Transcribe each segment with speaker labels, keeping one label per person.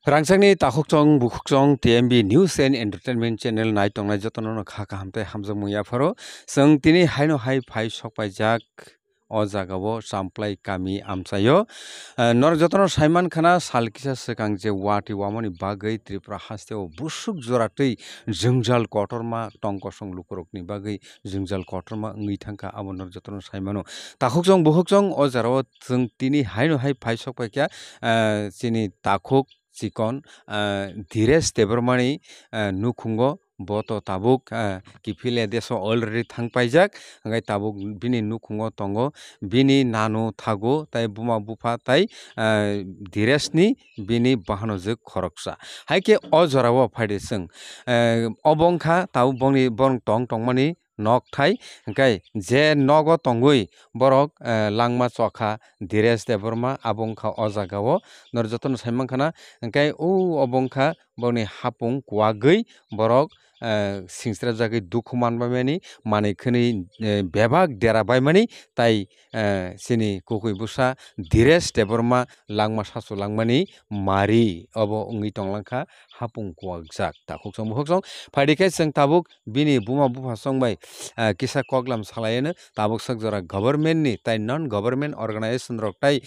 Speaker 1: Rangsangni Takhokchong Bukhokchong TMB News and Entertainment Channel nai tongnai jotono khaka hamte hamjong muya pharo sung tini haino hai phai sokpai jak o jagao samplai kami amsayo nor jotono saiman khana salkisa sekang je wati wamoni bagai Tripura hasteo busuk joratui jungjal kotorma tongkosong lukorokni bagai jungjal kotorma ngui thangka abo nor jotono saimano Takhokchong Bukhokchong o jarao sung tini haino hai phai sokpai kya chini takhok Chikon Dhires Debormani Nukungo Boto Tabuk Kifile deso already thangpaijak ngai tabuk bini nukungo tongo bini nanu thago tai buma bufa tai Dhiresni bini bahano je khoroksa haike o jorao phaide sung obongkha tabu bongni bong tong tongmani nok thai kai je nogo tongui borok langma chokha Dhires Deborma abongkha o jagao norjoton saimangkhana kai o obongkha boni hapung kwagui borok singstra jagui dukhu manbamani manaikhani bebak dera baimani tai sini kokoi busa Dhires Deborma langma sasu langmani mari obo ongui tonglangkha hapung kwagjak takhokchong bukhokchong phaidikhe cheng tabuk bini buma bufa songbai kisa koklam salayeno tabuk sakjora government ni tai non government organization rok tai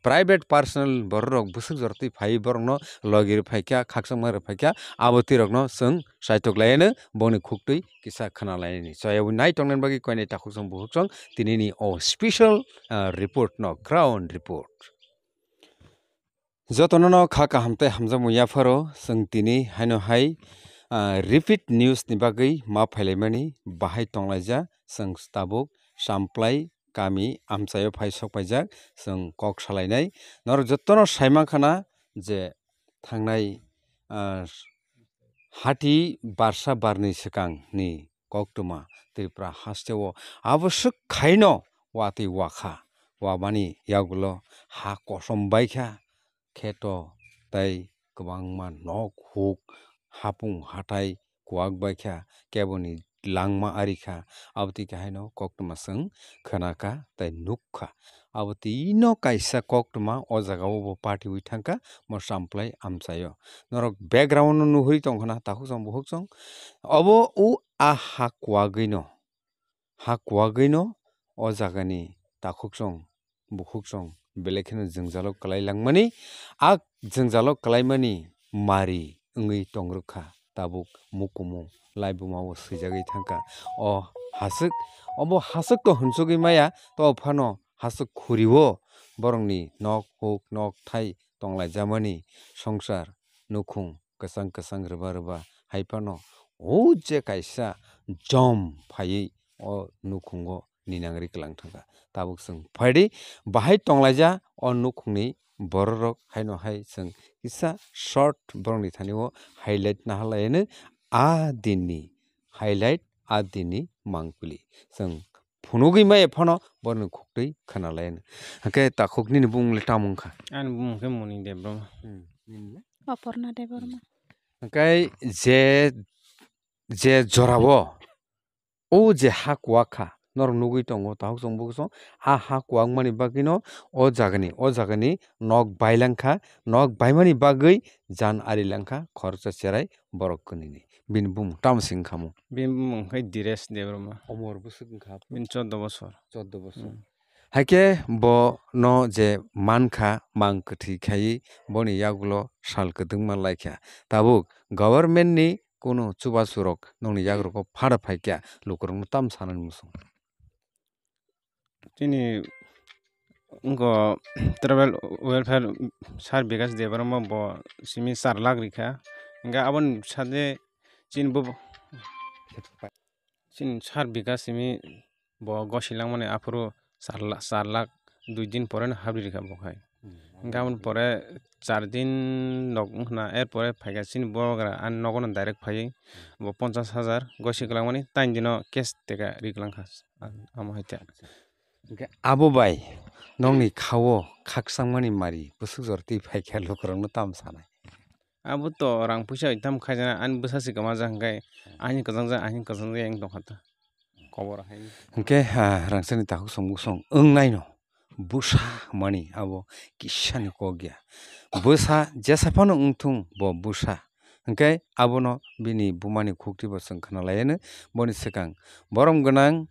Speaker 1: private personal borok busuk jorti phai borokno logir phaikya khakchangma rok phaikya aboti rokno sung saitoklaiyeno boni khuktui kisa khanalayani soyabu nai tongnan bagi koinai takhokchong bukhokchong tinini o special report no ground report jotono khaka hamte hamjamu yafaro sung tini haino hai repeat news ni bagui ma phailaimani bahai tonglaija sung tabuk samplai kami amchayo phai sokpaijak sung kok salainai nor jotono saimangkhana je thangnai hati barsa barni sekang ni koktuma Tripura hasteo abosuk khaino wati wakha wabani yagulo ha kosom baikha kheto tai kwbangma nok huk hapung hatai kwak baikha keboni langma arikha aboti kahaino koktuma sung khanaka tai nukha aboti no kaisa koktuma o jagao bo party ui thangka mo samplai amchayo norok background no nuhuri tongkhana takhokchong bukhokchong obo u ha kwagui no o jagani takhokchong bukhokchong belekheno jungjalo klai langmani jungjalo klaimani mari ongui tongrokha tabuk mukumu laibumao swijagui thangka o hasuk obo hasuk to hunchugui maya to phano hasuk khuriwo borokni nok huk nok thai tonglaijamani songsar nukhung kwchang kwchang rwba rwba haifano o je kaisa jom phaiui o nukhungo ninangri klang thangka tabuk sung phaidi bahai tonglaija o nukhungni borok haino hai sung kisa short borokni thanio highlight nahalayeno dinni highlight dinni mangpili sung phunugui mai phano borno khuktui khanalayeno hake takhokni bungle tamungkha
Speaker 2: An bumungke muni Deborma.
Speaker 3: Aparna Deborma.
Speaker 1: Kai je jorao o je ha kwakha nor nugui tongo takhokchong bukhokchong ha kwakmani bagino o jagani nok bailangkha nok baimani bagui jan arilangkha khorcha cherai borok kunini bin bum tamsing khamu
Speaker 2: Bin bumungke Dhires Deborma.
Speaker 1: omor busuk wngkha
Speaker 2: Bin 14 bosor.
Speaker 1: 14 bosor haike bo no je mankha mangkthi khai boni yagulo sal kwdungma laikha tabuk government ni kono chubasurok nongni yagroko phada phaikya lukurokno tam sanani musung
Speaker 2: Tini unko travel welfare sar Vikas Deborma bo simi 4 lakh rikha enga abon sade chin sar Vikas simi bo gosilang mane afuru 4 lakh 2 din pore na habri rikha bokhai enga abon pore 4 din nog na pore phaiga chin bogra an nogono direct phai bo 50,000 gosiklang mane 3 dino cash teka riklang khas amo haita
Speaker 1: abo bai nongni khawo khaksangmani mari busuk jorti phaikya lukurokno tam sanai
Speaker 2: abo to rang puisa itam khaijana an busasi kama jangkai ani kajangja eng tongkhata kobor hai
Speaker 1: hingke rangsani takhokchong bukhokchong ongnaino busa mani abo kisani kogya busa jesapano ungtung bo busa hingkai abono bini bumani khukti bo sengkhana layane boni sekang borom gonang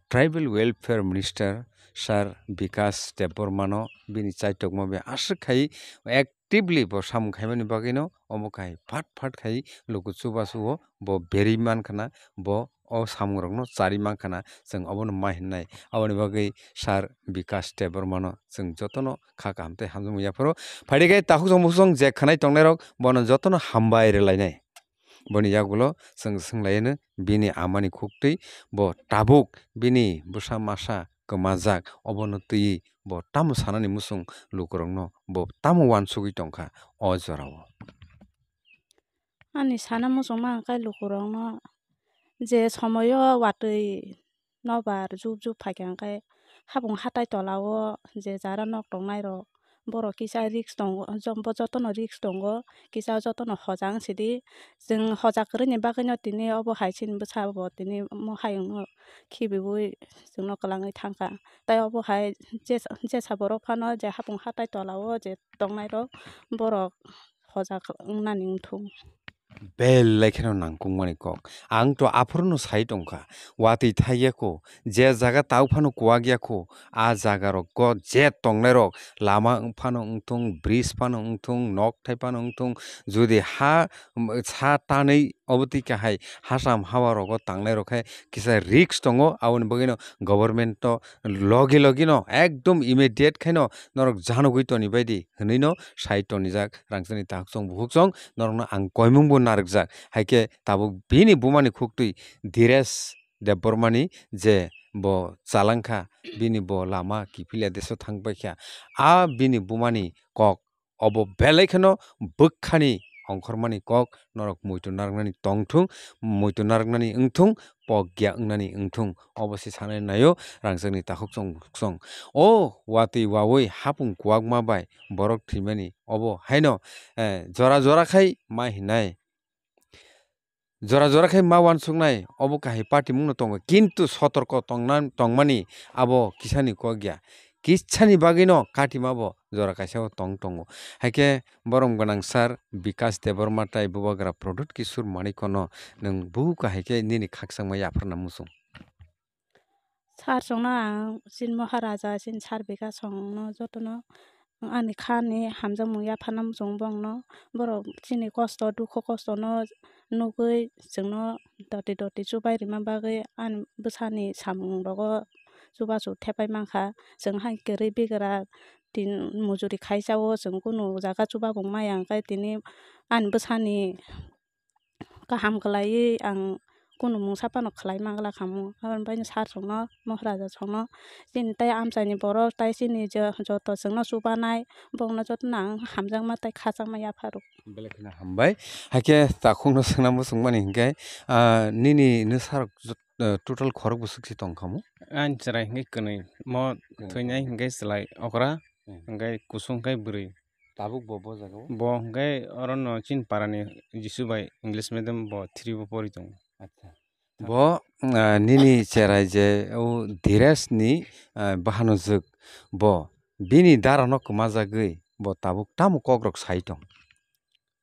Speaker 1: tribal welfare minister sir Vikas Debormano bini chaitokma be asuk khai actively bo sam khaimani bagino omo khai phat khai luku chubasu bo beri mankhana bo o samrokno chari mankhana jeng obono mahinnai aboni bagui sir Vikas Debormano jeng jotono kha kahamte hamjung yaporo phaidikai tahukjong mukhjong je khanai tongnai rok bono jotono hambai relainai boni yagulo jeng swnglaiyano bini amani khuktui bo tabuk bini busa masa kwmajak obono tui bo tamo sanani musung lukurokno bo tamo uansugui tongkha o jorao.
Speaker 3: Ani sana musungma hingkai lukurokno je somoyo watui nobar jup phaikha hingkai habung hatai tolao je jara nok tongnai rok borok kisa risk tongo jotono risk tongo kisa jotono hojang sidi jeng hojak kwrwini bagwino tini obo hai chini bwsa bo tini hayungno khibibui jengno kwlangui thangkha tei obo hai jesa borok phano je habung hatai tolao je tongnai rok borok hojak wngnani wngthuk.
Speaker 1: Belai kheno nangkukmani kok ang to aphorno sai tongkha watui thaiyako je jaga tau phano kuwagyako a jaga rok ko je tongnai rok lama phano wngthung bridge phano wngthung nok thai phano wngthung jodi ha sa tanui oboti kahai hasam hawa rogo tangnai rok khai kisa risk tongo aboni bagui no government to logi no ekdom immediate khaino norok janogui toni baidi hwnui no sai tonijak rangchakni tahukchong bukhukchong norokno ang koimung bo narwkjak haike tabuk bini bumani khuktui Dhiraj Debormani je bo chalangkha bini bo lama kiphilya deso thangpaikha a bini bumani kok obo belai kheno bwkhani ongkhormani kok norok muitu narwknani tongthung muitu narwknani wngthung pogya wngnani wngthung obo se sanai naio rangchakni tahukchong bukhukchong o watui wawui hapung kuwakma bai borok thwimani obo haino jora khai ma hinai jora khai ma wansuknai obo kahai party mungno tongo kintu sotorko tongmani abo kisani kogya kissani bagui no katima bo jora kaisa tongo haike borom ganang sir Vikas Deborma tai bubagra product kisur manikono nung buka haike nini khaksangma yapharna musung.
Speaker 3: Sar chongno ang sin Maharaja sin sar Vikas chongno jotono ani khani hamjakmung yapharna musung bongno borok chini kosto dukhu kosto no nugui chwngno doti chubai rwma bagui ani bwsani samung rogo chubachu thepai mankha chwng hai kwrwi bigra tin mujuri khaijao chwng kunu jaga chubabung maya hingkai tini ani bwsani kaham kwlaiui ang kunu mungsa phano khlai mangla khamu amoni sar chongno Maharaja chongno chini tei amchaini borok tei chini joto chwngno chubanai bongno jotono ang hamjakma tei khachakma yapharo.
Speaker 1: Belai kheno hambai haike takhungno swngna musungmani hingkai nini nwsarok total khorok bo swkse tongkhamu
Speaker 2: Ani chrai hingkai kwni mo thwinai hingkai chwlai okra hingkai kusung hingkai bwrwi
Speaker 1: tabuk bo jagao
Speaker 2: bo hingkai orono chinparani Jisubai English medium bo 3 bo pori tongo.
Speaker 1: Bo nini cherai je o Dhiraj ni bahano juk bo bini dara no kwmajagui bo tabuk tamo kokrok sai tong.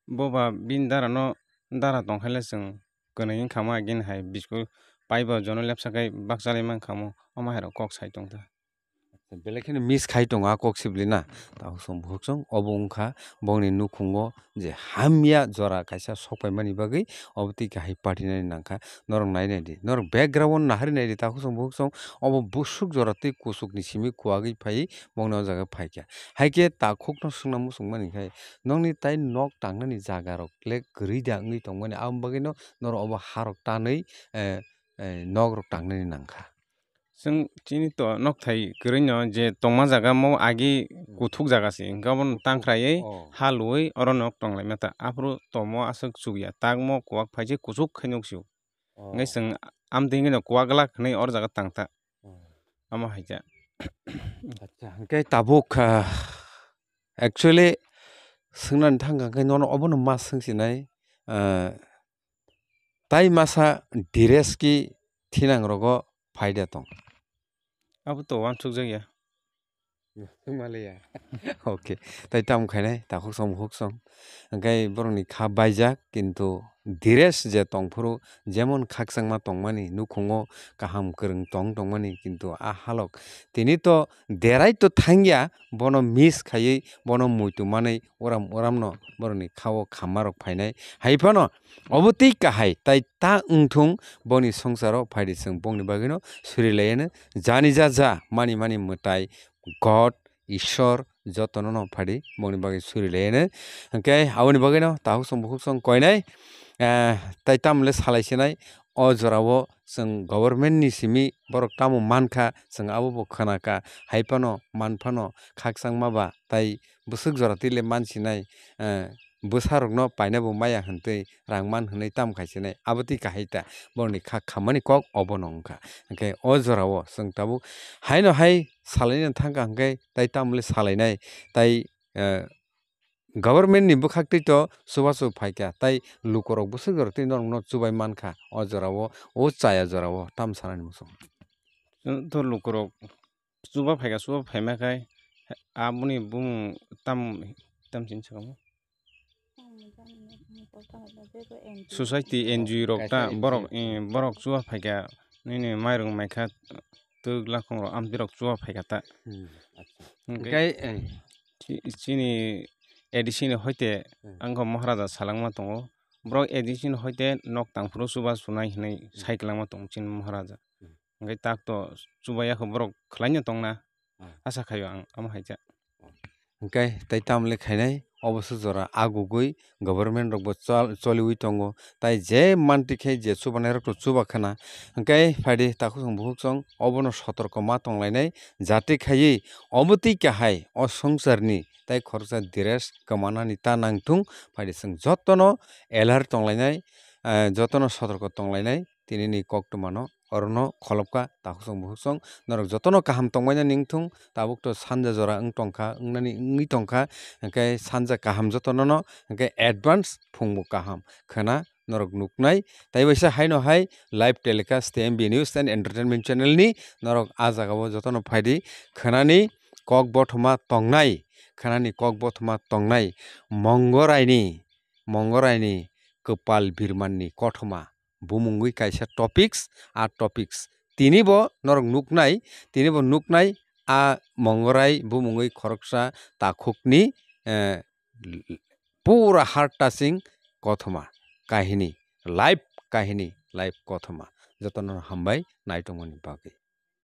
Speaker 2: Boba bini dara no dara tongkhaile chwng kwni wngkha ma again hai bisku paiba jono lepsakai bakchalai mankhamu omo hairok kok sai tongkha.
Speaker 1: Belai kheno miss khai tongo a kok sibli na tahukchong bukhukchong obo wngkha bongni nukhungo je hamya jora kaisa sokpaimani bagui obo tui kahai party nani nangkha norok nainai di norok background nahari naidi tahukchong bukhukchong obo busuk jora tui kusukni simi kuwagui phaiui bongni o jaga phaikha haike takhukno swngna musungmani khai nongni tai nok tangnani jaga rok kwrwi da wngui tongmani aboni bagui no norok obo harok tanui nok rok tangnani nangkha.
Speaker 2: Chwng chini to nok thai kwrwi no je tongma jaga mo agi kuthuk jaga si hingke obono tangkraiui halui oro nok tonglaima ta afuru tomo aswk chukya tagmo kuwak phaisai kuchuk khai nukphio hingke chwng amtui hingke no kuwaklak hinui oro jaga tangta omo haikhe.
Speaker 1: Hingke tabuk actually swngnani thangkha hingke nono obono ma swngchinai tai masa Dhiraj ki thinangrogo phaida tong.
Speaker 2: Abo to uansukjakya.
Speaker 1: Himalaya. Okay. Tai tam khainai takhok som huk som. Angkai borokni kha baijak kintu dress je tongphuru jemon khaksangma tongmani nukhungo kaham kwrwng tongmani kintu a halok tini to derai to thangya bono miss khaiui bono muitumani oram no borokni khao khammarok phainai haifano obotui kahai tai ta wngthung boni songsaro phaidi chwng bongni bagui no surilaiyano jani ja mani mwtai God Ishwar jotono no phadi bongni bagui surilaiyano hingke aboni bagui no tahuk song koinai tai tamle salaisinai o jorao chwng government ni simi borok tamo mankha chwng abobo khwnaka haifano manfano khaksangma ba tai bwswk jora tile mansinai bwsarokno paina bo maya hintui rang manhwnui tam khaisinai abotui kahaita borokni kha khammani kok obono wngkha hingke o jorao chwng tabuk haino hai salaina thangkha hingke tai tamle salainai tai government ni bwkhaktui to chubachu phaikha tai lukorok bwswk jora tui norokno chubai mankha o jorao o chaya jorao tam sanani muchung.
Speaker 2: To lukorok chuba phaima khai aboni bumung tam chini society NGO rok ta borok chuba phaikha nini mairung maikha twk lakhong amtwui chuba phaikha ta chini ADC ni hoite angkho Maharaja salangma tongo borok ADC ni hoite nok tangfru chuba chunai hinui saiklangma tongo chini Maharaja hingke takto chubaya khe borok khlaina tongna asa khaio ang amo haija.
Speaker 1: Hingke tai tamle khainai oboso jora agugui government rok bo choliui tongo tai je mantwikhe je chubanai rok chubakhana hingke phaidi takhok chong bukhuk chong obono sotorko ma tonglainai jate khaiui obotui kahai o songsarni tai khoroksa dress kwmanani ta nangtung phaidi chwng jotono alert tonglainai jotono sotorko tonglainai tinini koktwma no orono kholopkha takhok chong bukhuk chong norok jotono kaham tongmani ningthung tabuk to sanja jora wngtongkha wngnani wngui tongkha hingke sanja kaham jotono no hingke advance phungbo kaham khana norok nuknai tai waisa haino hai live telecast TMB News and Entertainment Channel ni norok ah jagao jotono phaidi khwnani kok bothoma tongnai mongorai ni Kapal Birman ni kothoma bumungui kaisa topics tini bo norok nuknai a mongorai bumungui khoroksa takhukni pura heart touching kothoma kahini live kothoma jotono hambai naitongmani bagui.